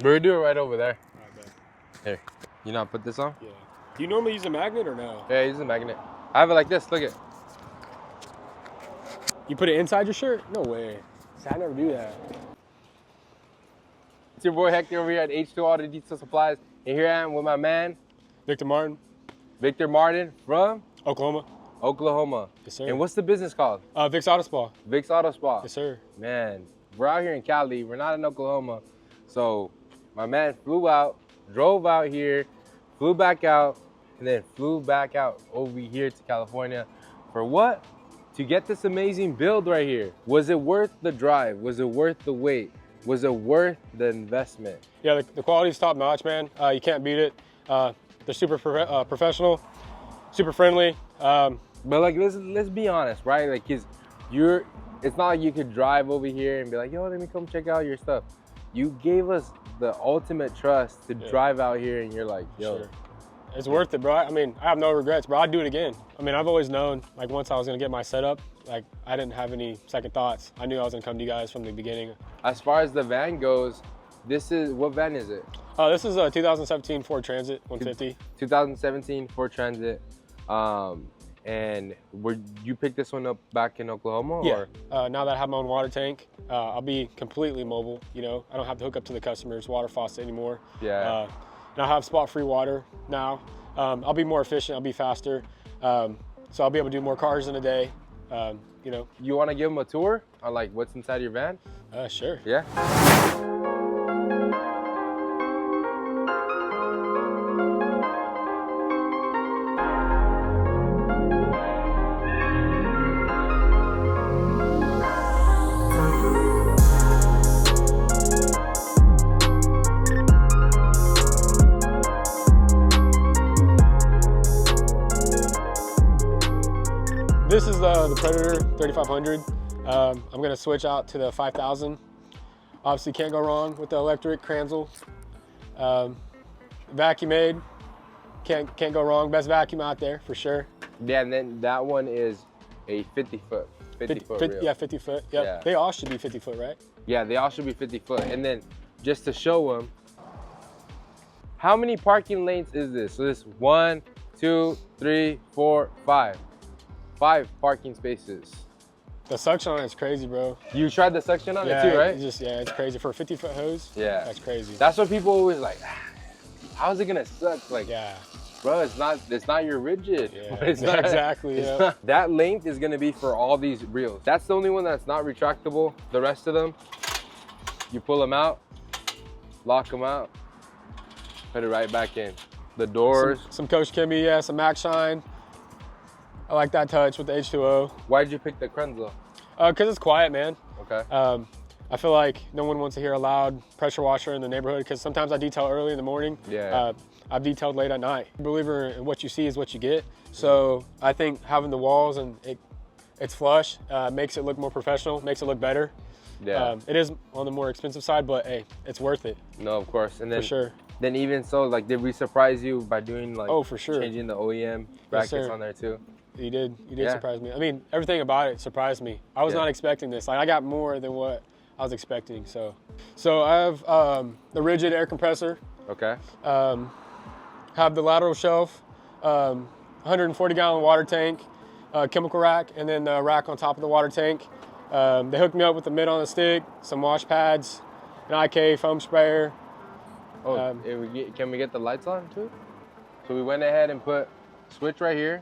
We're doing it right over there. Alright, bet. Here, you know how to put this on? Yeah. Do you normally use a magnet or no? Yeah, use a magnet. I have it like this, look it. You put it inside your shirt? No way. See, I never do that. It's your boy Hector over here at h2o Auto Detail Supplies. And here I am with my man, Victor Martin, Victor Martin from Oklahoma. Oklahoma. Yes, sir. And what's the business called? Vic's Auto Spa. Vic's Auto Spa. Yes, sir. Man, we're out here in Cali. We're not in Oklahoma. So my man flew out, drove out here, flew back out, and then flew back out over here to California. For what? To get this amazing build right here. Was it worth the drive? Was it worth the wait? Was it worth the investment? Yeah, the quality's top notch, man. You can't beat it. They're super professional, super friendly. But like, let's be honest, right? Like, it's not like you could drive over here and be like, yo, let me come check out your stuff. You gave us the ultimate trust to drive out here, and you're like, yo. Sure. It's worth it, bro. I mean, I have no regrets, bro. I'd do it again. I mean, I've always known, like, once I was gonna get my setup, like, I didn't have any second thoughts. I knew I was gonna come to you guys from the beginning. As far as the van goes, what van is it? This is a 2017 Ford Transit 150. 2017 Ford Transit. And you picked this one up back in Oklahoma? Yeah. Or? Now that I have my own water tank, I'll be completely mobile. You know, I don't have to hook up to the customer's water faucet anymore. Yeah. And I have spot-free water now. I'll be more efficient. I'll be faster. So I'll be able to do more cars in a day. You know. You want to give them a tour on like what's inside your van? Sure. Yeah. This is the Predator 3500. I'm gonna switch out to the 5000. Obviously can't go wrong with the electric Kranzel. Vacuum made, can't go wrong. Best vacuum out there for sure. Yeah, and then that one is a 50 foot reel. Yeah, 50 foot. Yep. Yeah. They all should be 50 foot, right? Yeah, they all should be 50 foot. And then just to show them, how many parking lanes is this? So this 1, 2, 3, 4, 5. 5 parking spaces. The suction on it is crazy, bro. You tried the suction on it too, right? It's crazy. For a 50 foot hose, yeah. That's crazy. That's what people always like, how's it gonna suck? Like, yeah. Bro, it's not your rigid. Yeah, It's not, exactly. It's yeah. not. That length is gonna be for all these reels. That's the only one that's not retractable. The rest of them, you pull them out, lock them out, put it right back in. The doors. Some Coach Kimby, yeah, some Max Shine. I like that touch with the H2O. Why did you pick the Kranzel? Because it's quiet, man. Okay. I feel like no one wants to hear a loud pressure washer in the neighborhood, because sometimes I detail early in the morning. Yeah. I've detailed late at night. Believer in what you see is what you get. So I think having the walls and it's flush makes it look more professional, makes it look better. Yeah. It is on the more expensive side, but hey, it's worth it. No, of course. And then, for sure. Then even so, like, did we surprise you by doing like? Oh, for sure. Changing the OEM brackets on there too. You did surprise me. I mean, everything about it surprised me. I was not expecting this. Like, I got more than what I was expecting. So I have the rigid air compressor. Okay. Have the lateral shelf, 140 gallon water tank, chemical rack, and then the rack on top of the water tank. They hooked me up with the mid on the stick, some wash pads, an IK foam sprayer. Oh, can we get the lights on too? So we went ahead and put switch right here.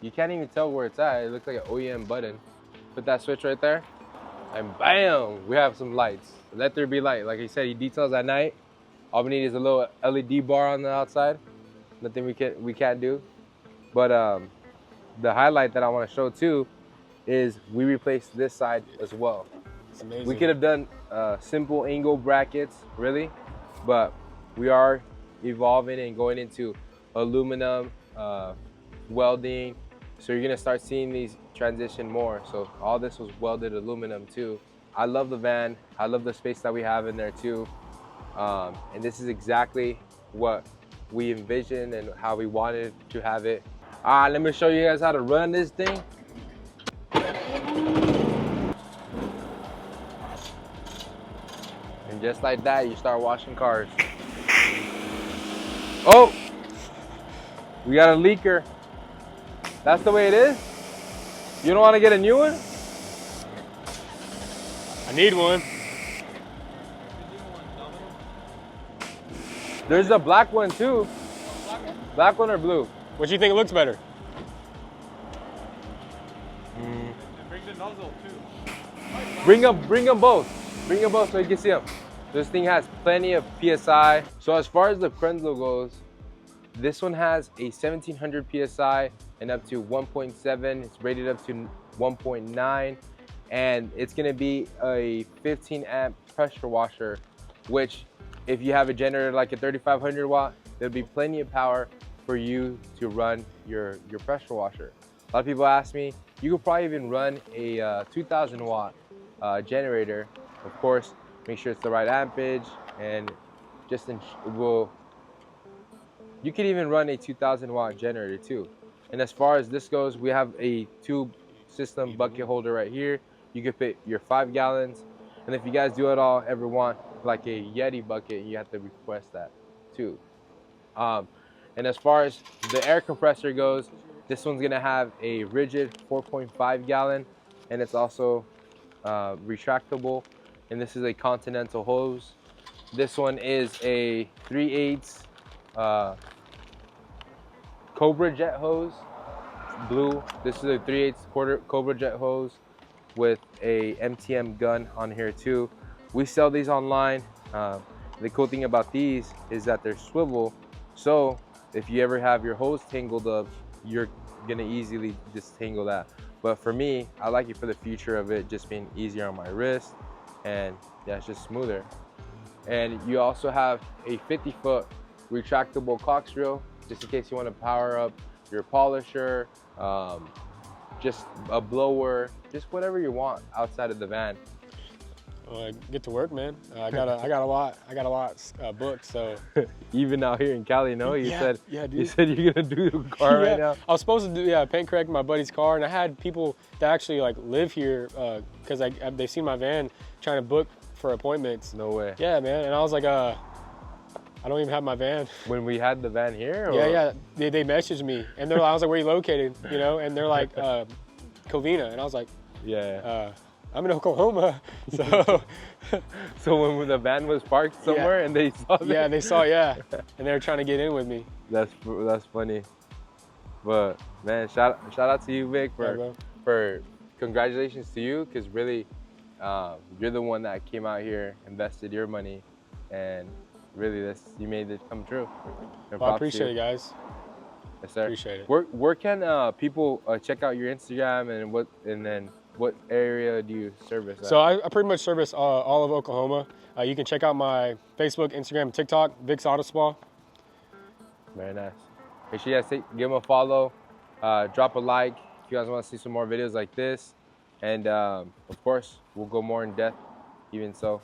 You can't even tell where it's at. It looks like an OEM button. Put that switch right there, and bam, we have some lights. Let there be light. Like I said, he details at night. All we need is a little LED bar on the outside. Nothing we can't do. But the highlight that I want to show too is we replaced this side as well. It's amazing. We could have done simple angle brackets, really, but we are evolving and going into aluminum welding. So you're gonna start seeing these transition more. So all this was welded aluminum too. I love the van. I love the space that we have in there too. And this is exactly what we envisioned and how we wanted to have it. Let me show you guys how to run this thing. And Just like that, you start washing cars. Oh, we got a leaker. That's the way it is? You don't want to get a new one? I need one. There's a black one too. Black one or blue? What do you think looks better? Bring the nozzle too. Bring them both. Bring them both so you can see them. This thing has plenty of PSI. So as far as the Krenzel goes, this one has a 1700 PSI and up to 1.7. It's rated up to 1.9. And it's gonna be a 15 amp pressure washer, which if you have a generator like a 3500 watt, there'll be plenty of power for you to run your pressure washer. A lot of people ask me, you could probably even run a 2000 watt generator. Of course, make sure it's the right ampage, and just you could even run a 2000 watt generator too. And as far as this goes, we have a tube system bucket holder right here. You could fit your 5 gallons. And if you guys do at all ever want like a Yeti bucket, you have to request that too. And as far as the air compressor goes, this one's gonna have a rigid 4.5 gallon, and it's also retractable. And this is a Continental hose. This one is a 3/8 Cobra Jet hose, blue. This is a 3/8 Cobra Jet hose with a MTM gun on here too. We sell these online. The cool thing about these is that they're swivel, so if you ever have your hose tangled up, you're gonna easily disentangle that. But for me, I like it for the future of it just being easier on my wrist, and yeah, it's just smoother. And you also have a 50-foot retractable cox reel, just in case you want to power up your polisher, just a blower, just whatever you want outside of the van. Well, get to work, man. I got a lot booked. So even out here in Cali, no? You said dude. You said you're gonna do the car right now. I was supposed to do paint correct my buddy's car, and I had people that actually like live here because they've seen my van trying to book for appointments. No way. Yeah, man. And I was like, I don't even have my van. When we had the van here? Or? Yeah. They messaged me, and I was like, where are you located? You know, and they're like, Covina, and I was like, I'm in Oklahoma. So when the van was parked somewhere and they saw that? Yeah, they saw, and they were trying to get in with me. That's funny. But man, shout out to you, Vic, for congratulations to you, because really you're the one that came out here, invested your money, and really you made it come true. Well, I appreciate it, guys. Yes, sir. Appreciate it. Where can people check out your Instagram, and then what area do you service at? So I pretty much service all of Oklahoma. You can check out my Facebook, Instagram, and TikTok, Vic's Auto Spa. Very nice. Make sure you guys give them a follow, drop a like if you guys want to see some more videos like this, and of course we'll go more in depth even so.